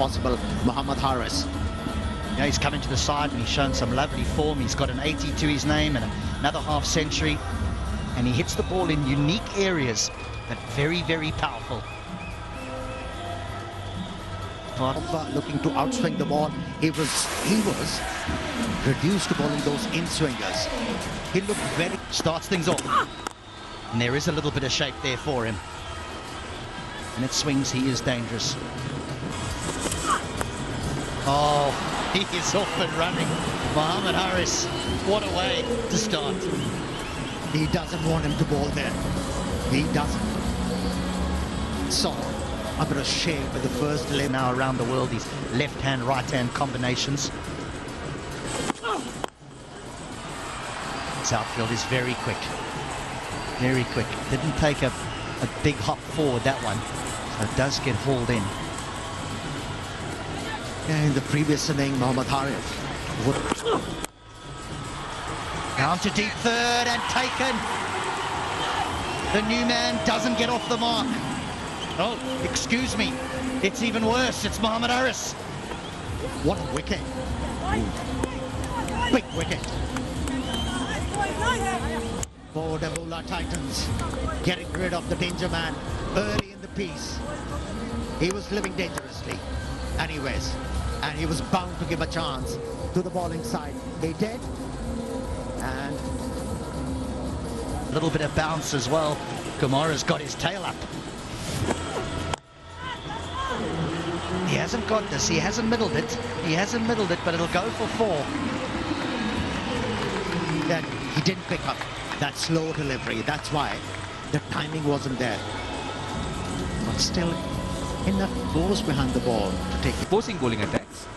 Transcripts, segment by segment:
possible Muhammad Haris. Yeah, he's coming to the side and he's shown some lovely form. He's got an 80 to his name and another half century. And he hits the ball in unique areas, but very, very powerful. Looking to outswing the ball. He was reduced to bowling those in-swingers. He looked very... Starts things off. And there is a little bit of shape there for him. And it swings, he is dangerous. Oh, he is off and running. Muhammad Haris, what a way to start. He doesn't want him to bowl there. He doesn't. So, a bit of shame with the first leg. Now around the world, these left-hand, right-hand combinations. This outfield is very quick. Very quick. Didn't take a big hop forward, that one. So it does get hauled in. Yeah, in the previous inning, Muhammad Haris would... Down to deep third and taken. The new man doesn't get off the mark. Oh, excuse me. It's even worse. It's Muhammad Haris. What a wicket. Big wicket. For the Bowler Titans, getting rid of the danger man early in the piece. He was living dangerously. Anyways, and he was bound to give a chance to the bowling side. He did. And a little bit of bounce as well. Kumara's got his tail up. He hasn't got this. He hasn't middled it. He hasn't middled it, but it'll go for 4. And he didn't pick up that slow delivery. That's why the timing wasn't there. But still, enough force behind the ball to take it. Forcing bowling attacks.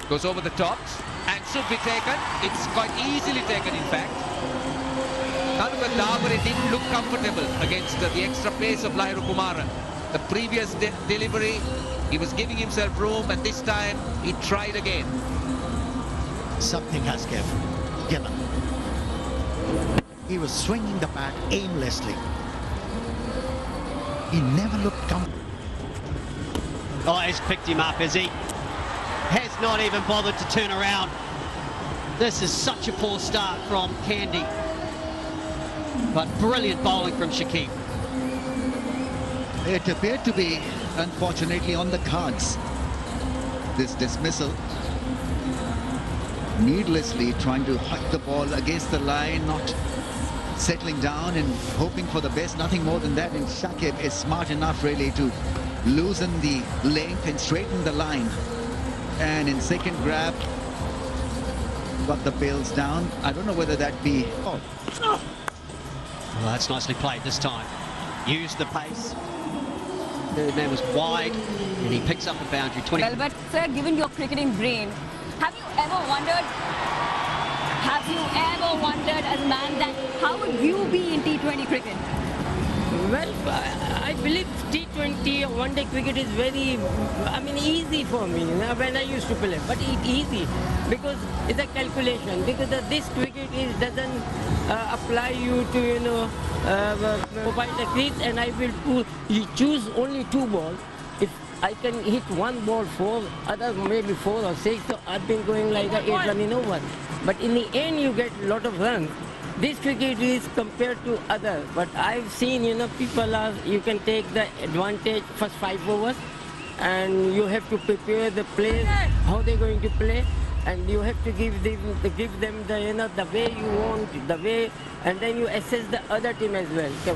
Goes over the tops and should be taken. It's quite easily taken, in fact. Kanuka Davare didn't look comfortable against the extra pace of Lahiru Kumara. The previous delivery, he was giving himself room, and this time he tried again. Something has given. He was swinging the bat aimlessly. He never looked comfortable. Oh, he's picked him up, has he? Has not even bothered to turn around. This is such a poor start from Candy. But brilliant bowling from Shakib. It appeared to be, unfortunately, on the cards. This dismissal. Needlessly trying to hug the ball against the line, not settling down and hoping for the best, nothing more than that. And Shakib is smart enough really to loosen the length and straighten the line. And in second grab, got the bails down. I don't know whether that be... Oh. Well, that's nicely played this time. Used the pace. The man was wide, and he picks up the boundary. 20. Well, but sir, given your cricketing brain, have you ever wondered as a man that how would you be in T20 cricket? Well, I believe T20 or one-day cricket is very, easy for me when I used to play. But it's easy because it's a calculation. Because this cricket doesn't apply you to, provide the crease, and I will choose only 2 balls. If I can hit 1 ball 4, other maybe 4 or 6, so I've been going like a 8 running over. But in the end, you get a lot of runs. This cricket is compared to others, but I've seen, people you can take the advantage first 5 overs, and you have to prepare the players, how they're going to play, and you have to give them the way you want, the way, and then you assess the other team as well. Okay,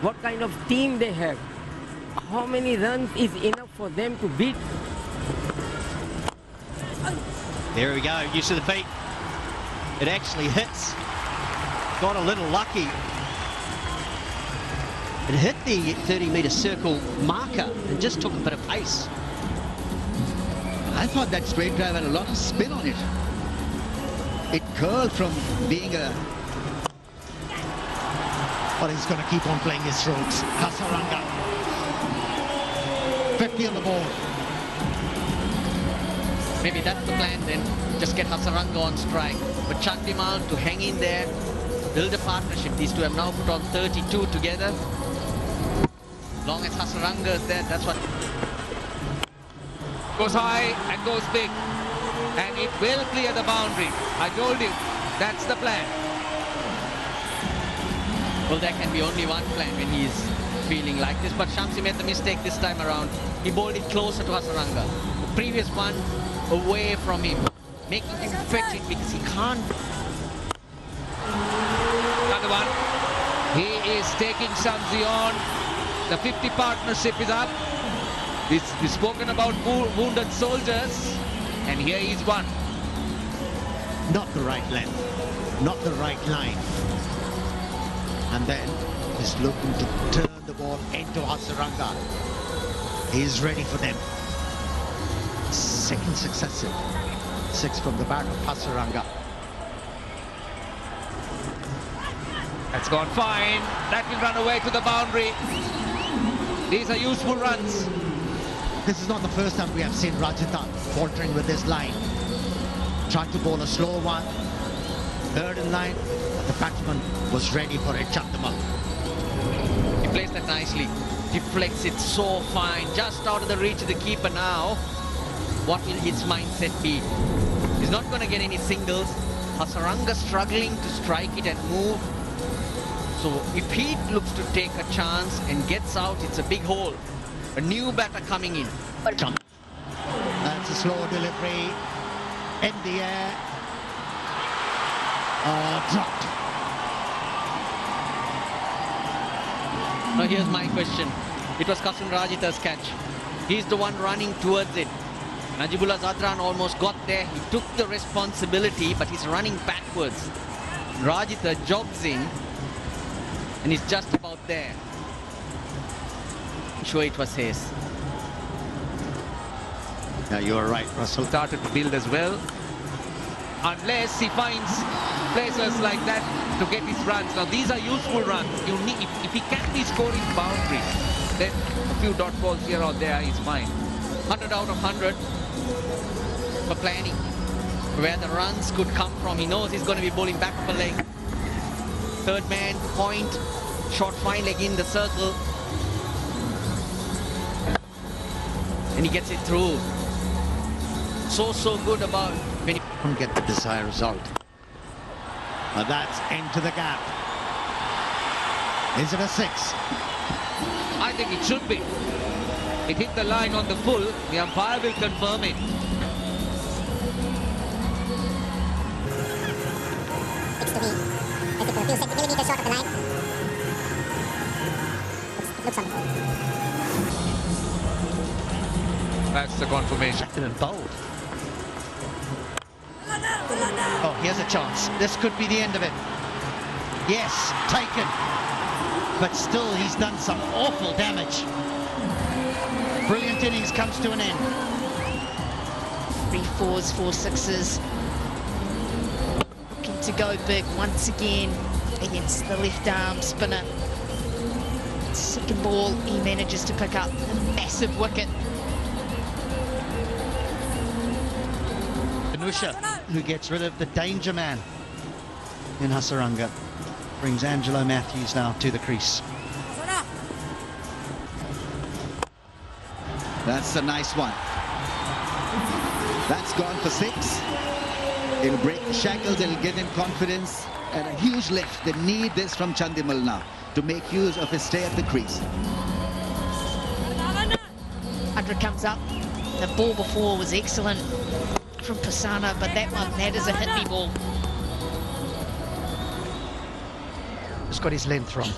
what kind of team they have, how many runs is enough for them to beat. There we go, use of the feet. It actually hits. Got a little lucky. It hit the 30-metre circle marker and just took a bit of pace. I thought that straight drive had a lot of spin on it. It curled from being a... But he's going to keep on playing his strokes. Hasaranga. 50 on the ball. Maybe that's the plan then. Just get Hasaranga on strike. But Chandimal to hang in there, build a partnership. These two have now put on 32 together. Long as Hasaranga is there, that's what... Goes high and goes big. And it will clear the boundary. I told you, that's the plan. Well, there can be only one plan when he's feeling like this. But Shamsi made the mistake this time around. He bowled it closer to Hasaranga. The previous one away from him, making him fetch it because he can't. Another one. He is taking Shamsi on. The 50 partnership is up. We've spoken about wounded soldiers. And here is one. Not the right length, not the right line. And then he's looking to turn the ball into Hasaranga. He's ready for them. Second successive. 6 from the bat of Hasaranga. That's gone fine. That will run away to the boundary. These are useful runs. This is not the first time we have seen Rajitha faltering with this line. Tried to bowl a slow one. Third in line, but the batsman was ready for it. Chandimal. He plays that nicely. Deflects it so fine. Just out of the reach of the keeper now. What will his mindset be? He's not going to get any singles. Hasaranga struggling to strike it and move. So if he looks to take a chance and gets out, it's a big hole. A new batter coming in. That's a slow delivery. In the air. Dropped. Now here's my question. It was Kasim Rajitha's catch. He's the one running towards it. Najibullah Zadran almost got there. He took the responsibility, but he's running backwards. Rajitha jogs in, and he's just about there. I'm sure it was his. Yeah, you're right, Russell. Started to build as well. Unless he finds places like that to get his runs. Now these are useful runs. You need, if he can be scoring boundaries, then a few dot balls here or there is fine. 100 out of 100 for planning. Where the runs could come from. He knows he's going to be bowling back of a leg. Third man, point, short fine leg in the circle. And he gets it through. So good about when he Couldn't get the desired result. But that's into the gap. Is it a 6? I think it should be. It hit the line on the full. The umpire will confirm it. Looks to me as if a few millimeters short of the line. Looks on. That's the confirmation. And bold. Oh, here's a chance. This could be the end of it. Yes, taken. But still, he's done some awful damage. Brilliant innings comes to an end. 3 4s, 4 6s. Looking to go big once again against the left arm spinner. Second ball, he manages to pick up a massive wicket. Anusha, who gets rid of the danger man in Hasaranga, brings Angelo Matthews now to the crease. That's a nice one. That's gone for 6. It'll break the shackles, it'll give him confidence and a huge lift. They need this from Chandimal now to make use of his stay at the crease. 100 comes up. The ball before was excellent from Pisana, but that is a hit-me ball. Just got his length wrong.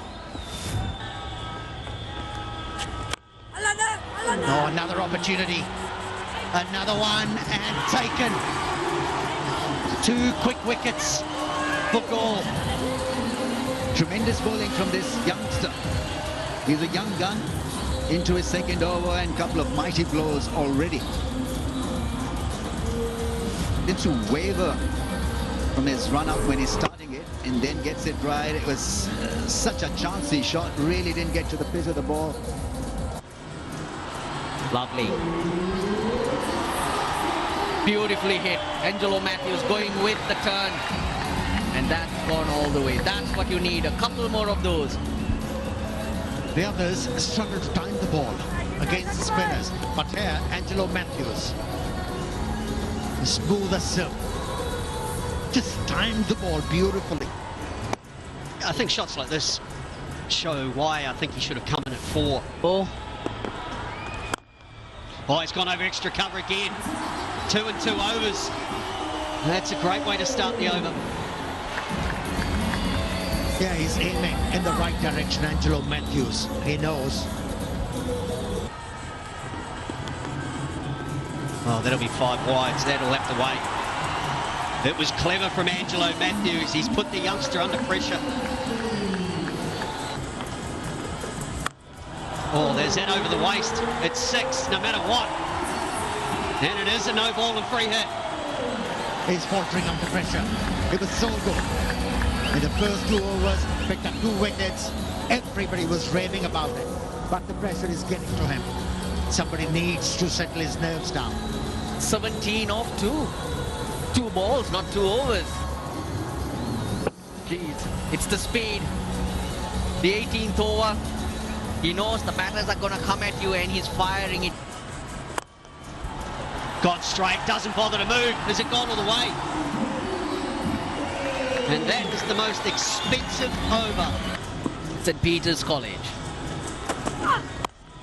Oh, another opportunity. Another one and taken. 2 quick wickets for Gaul. Tremendous bowling from this youngster. He's a young gun into his second over and a couple of mighty blows already. Didn't to waver from his run-up when he's starting it and then gets it right. It was such a chancy shot. Really didn't get to the pitch of the ball. Lovely. Beautifully hit. Angelo Matthews going with the turn. And that's gone all the way. That's what you need. A couple more of those. The others struggled to time the ball. against the spinners. But here, Angelo Matthews, smooth as silk, just timed the ball beautifully. I think shots like this show why I think he should have come in at 4. Ball. Oh, he's gone over extra cover again. 2 and 2 overs. That's a great way to start the over. Yeah, he's aiming in the right direction, Angelo Matthews. He knows. Oh, that'll be 5 wides. That'll have to wait. It was clever from Angelo Matthews. He's put the youngster under pressure. Oh, there's that over the waist. It's 6, no matter what. And it is a no ball and free hit. He's faltering under pressure. It was so good. In the first 2 overs, picked up 2 wickets. Everybody was raving about it. But the pressure is getting to him. Somebody needs to settle his nerves down. 17 off 2. 2 balls, not 2 overs. Jeez, it's the speed. The 18th over. He knows the batters are going to come at you and he's firing it. Gone straight, doesn't bother to move. Has it gone all the way? And that is the most expensive over. St. Peter's College.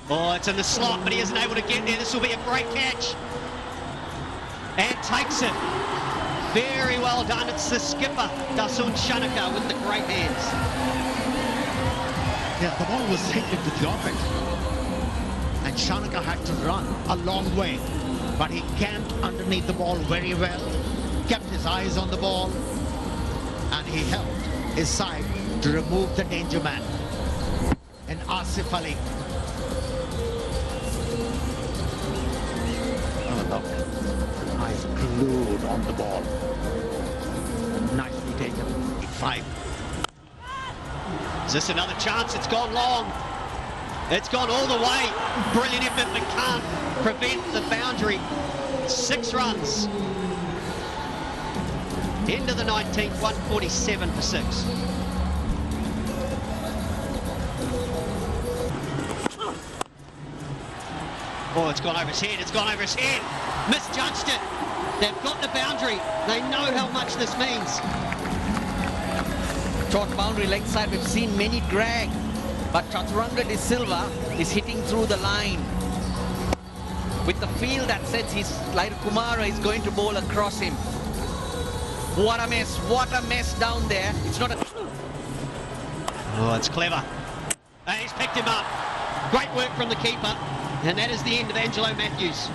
Oh, it's in the slot, but he isn't able to get there. This will be a great catch. And takes it. Very well done. It's the skipper, Dasun Shanaka, with the great hands. Yeah, the ball was hit into the orbit. And Shanaka had to run a long way. But he camped underneath the ball very well. Kept his eyes on the ball. And he helped his side to remove the danger man. And Asif Ali. Oh, look. Eyes glued on the ball. Nicely taken. 5. Is this another chance? It's gone long. It's gone all the way. Brilliant effort, but can't prevent the boundary. 6 runs. End of the 19th, 147 for 6. Oh, it's gone over his head. It's gone over his head. Misjudged it. They've got the boundary. They know how much this means. Short boundary leg side, we've seen many drag. But Chaturanga De Silva is hitting through the line. With the feel that says Laira Kumara is going to bowl across him. What a mess down there. It's not a... Oh, it's clever. And he's picked him up. Great work from the keeper. And that is the end of Angelo Matthews.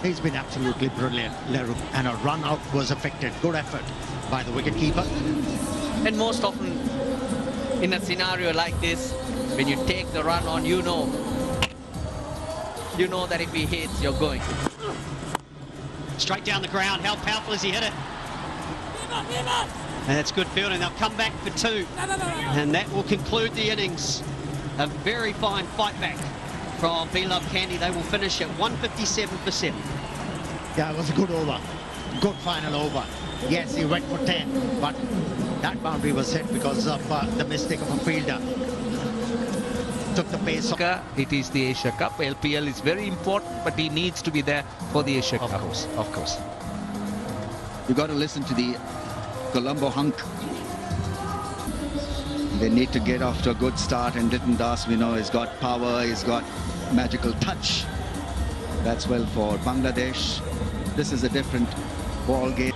He's been absolutely brilliant, Leru. And a run out was affected. Good effort by the wicketkeeper. And most often, in a scenario like this, when you take the run on, you know that if he hits, you're going. Straight down the ground. How powerful has he hit it? And it's good fielding. They'll come back for 2. And that will conclude the innings. A very fine fight back from Beloved Candy. They will finish at 157 for 7. Yeah, it was a good over. Good final over. Yes, he went for 10, but that boundary was hit because of the mistake of a fielder. Took the pace off. It is the Asia Cup. LPL is very important, but he needs to be there for the Asia Cup. Of course. You got to listen to the Colombo hunk. They need to get off to a good start, and Litton Das, we know, has got power, he's got magical touch. That's well for Bangladesh. This is a different ball game.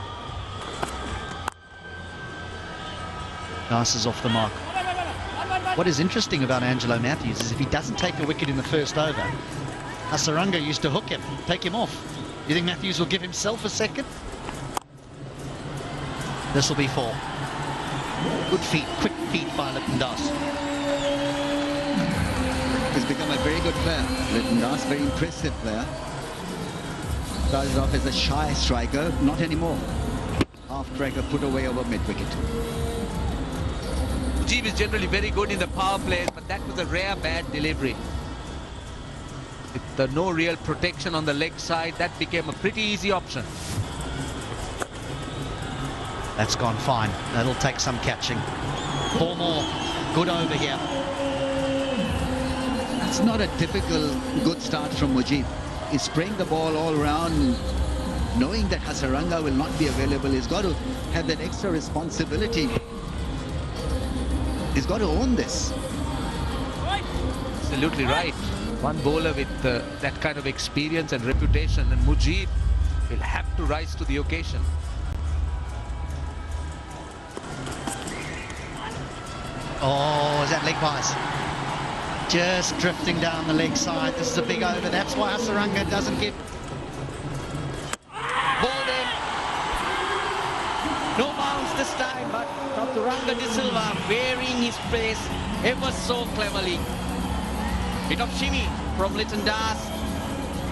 Das is off the mark. What is interesting about Angelo Matthews is if he doesn't take a wicket in the first over, Hasaranga used to hook him, take him off. You think Matthews will give himself a second? This will be 4. Good feet, quick feet by Litton Das. He's become a very good player. Litton Das, very impressive player. Started off as a shy striker, not anymore. Half cracker put away over mid-wicket. Mujeeb is generally very good in the power plays, but that was a rare bad delivery. With no real protection on the leg side, that became a pretty easy option. That's gone fine. That'll take some catching. 4 more. Good over here. It's not a typical good start from Mujib. He's spraying the ball all around, knowing that Hasaranga will not be available. He's got to have that extra responsibility. He's got to own this. Absolutely right. One bowler with that kind of experience and reputation, and Mujib will have to rise to the occasion. Oh, is that leg bias? Just drifting down the leg side. This is a big over. That's why Hasaranga doesn't get... Bowled in. No bounce this time, but Chaturanga de Silva varying his pace ever so cleverly. Bit of shimmy from Litton Das,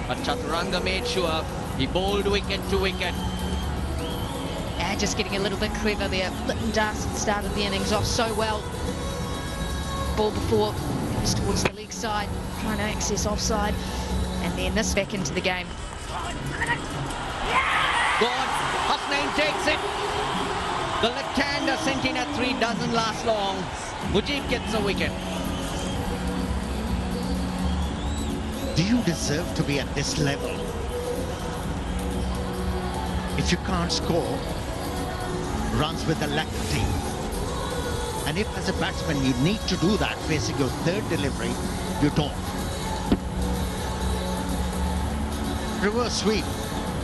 but Chaturanga made sure he bowled wicket to wicket. Just getting a little bit clever there. Litton Das started the innings off so well. Ball before goes towards the leg side, trying to access offside, and then this back into the game. Gone. Hasnain takes it. The left-hander sent in at 3 doesn't last long. Mujib gets a wicket. Do you deserve to be at this level? If you can't score runs with the left team, and if as a batsman you need to do that facing your third delivery, you don't. Reverse sweep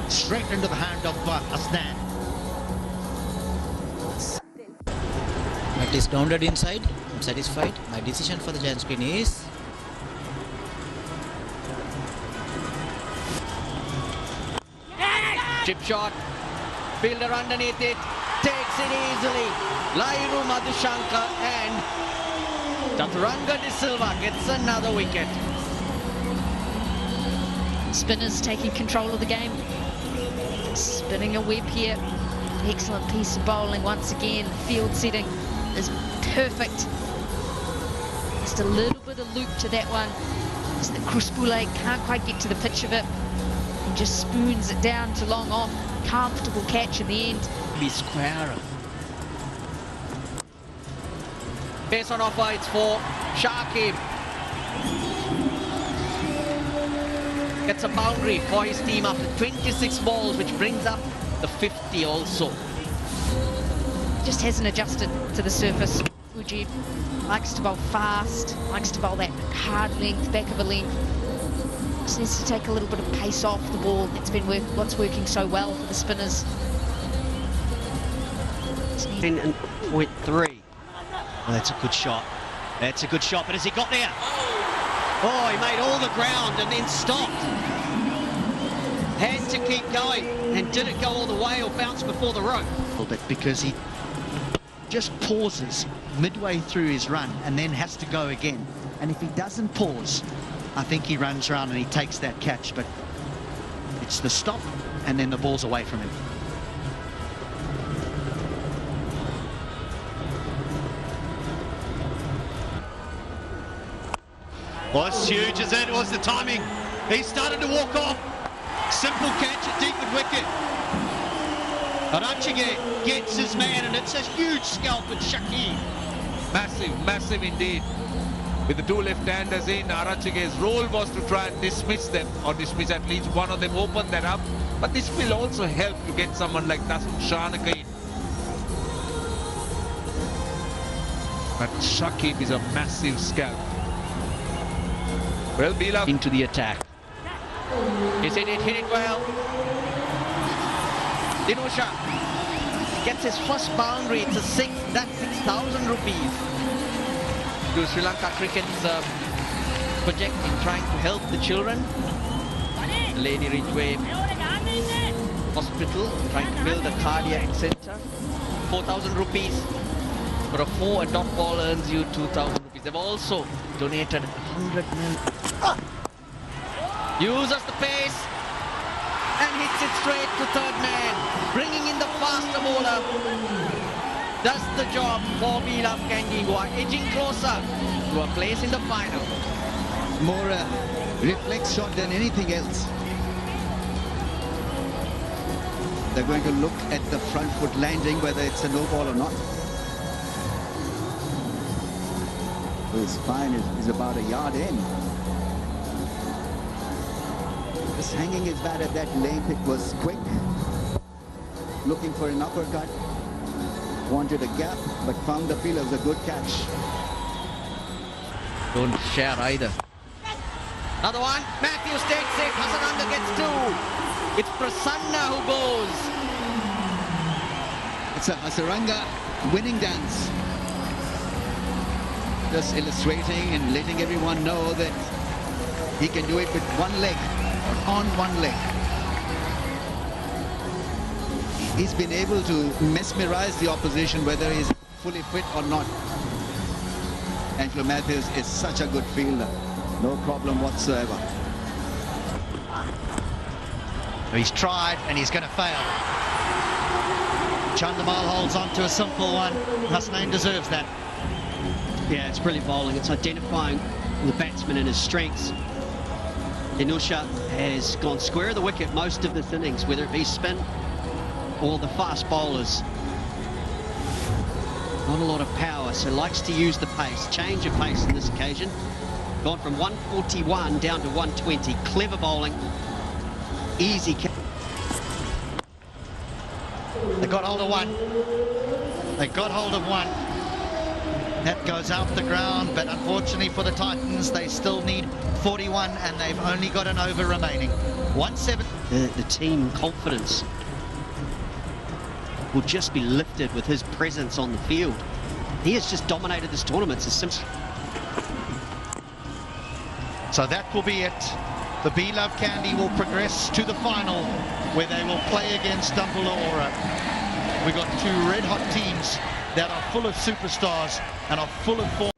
straight into the hand of Hasnain. It is grounded inside. I'm satisfied. My decision for the giant spin is Chip shot. Fielder underneath it. Takes it easily. Lairu Madhushankar and Chaturanga de Silva gets another wicket. Spinners taking control of the game. Spinning a web here. Excellent piece of bowling once again. Field setting is perfect. Just a little bit of loop to that one. Just the Kruspule can't quite get to the pitch of it. And just spoons it down to long off. Comfortable catch in the end. Be square. Pace on offer, it's for Shakib. Gets a boundary for his team after 26 balls, which brings up the 50 also. Just hasn't adjusted to the surface. Mujib likes to bowl fast, likes to bowl that hard length, back of a length. Just needs to take a little bit of pace off the ball. It's been what's working so well for the spinners. 10.3. Well, that's a good shot. That's a good shot, but has he got there? Oh, he made all the ground and then stopped. Had to keep going. And did it go all the way or bounce before the rope? A little bit, because he just pauses midway through his run and then has to go again. And if he doesn't pause, I think he runs around and he takes that catch, but it's the stop and then the ball's away from him. Well, it's huge, is it? What's the timing? He started to walk off. Simple catch at deep mid wicket. Arachige gets his man, and it's a huge scalp at Shakib. Massive, massive indeed. With the two left-handers in, Arachige's role was to try and dismiss them, or dismiss at least one of them, open that up. But this will also help to get someone like Tasun Shanaka in. But Shakib is a massive scalp. Well, Bila into the attack. He's hit it well. Dinusha gets his first boundary. It's a 6, that's 6,000 rupees. To Sri Lanka Cricket's project in trying to help the children. Lady Ridgeway Hospital trying to build a cardiac center. 4,000 rupees. For a 4, a dot ball earns you 2,000 rupees. They've also donated 100 million. Uses the pace and hits it straight to third man, bringing in the faster bowler. Does the job for Bilaf Kangigwa, edging closer to a place in the final. More a reflex shot than anything else. They're going to look at the front foot landing, whether it's a no ball or not. His spine is about a yard in. Just hanging his bat at that length, it was quick. Looking for an uppercut. Wanted a gap, but found the field. It was a good catch. Don't share either. Another one. Matthews takes it. Hasaranga gets two. It's Prasanna who goes. It's a Hasaranga winning dance. Just illustrating and letting everyone know that he can do it with one leg, or on one leg. He's been able to mesmerize the opposition, whether he's fully fit or not. Angelo Matthews is such a good fielder. No problem whatsoever. He's tried and he's going to fail. Chandamal holds on to a simple one. Hasnain deserves that. Yeah, it's brilliant bowling. It's identifying the batsman and his strengths. Inusha has gone square of the wicket most of this innings, whether it be spin or the fast bowlers. Not a lot of power, so likes to use the pace. Change of pace on this occasion. Gone from 141 down to 120. Clever bowling. Easy. They got hold of one. They got hold of one. That goes out the ground, but unfortunately for the Titans, they still need 41 and they've only got an over remaining. 1-7. The team confidence will just be lifted with his presence on the field. He has just dominated this tournament. It's simple. So that will be it. The Be Love Candy will progress to the final where they will play against Dumbulora. We've got two red-hot teams that are full of superstars and are full of form.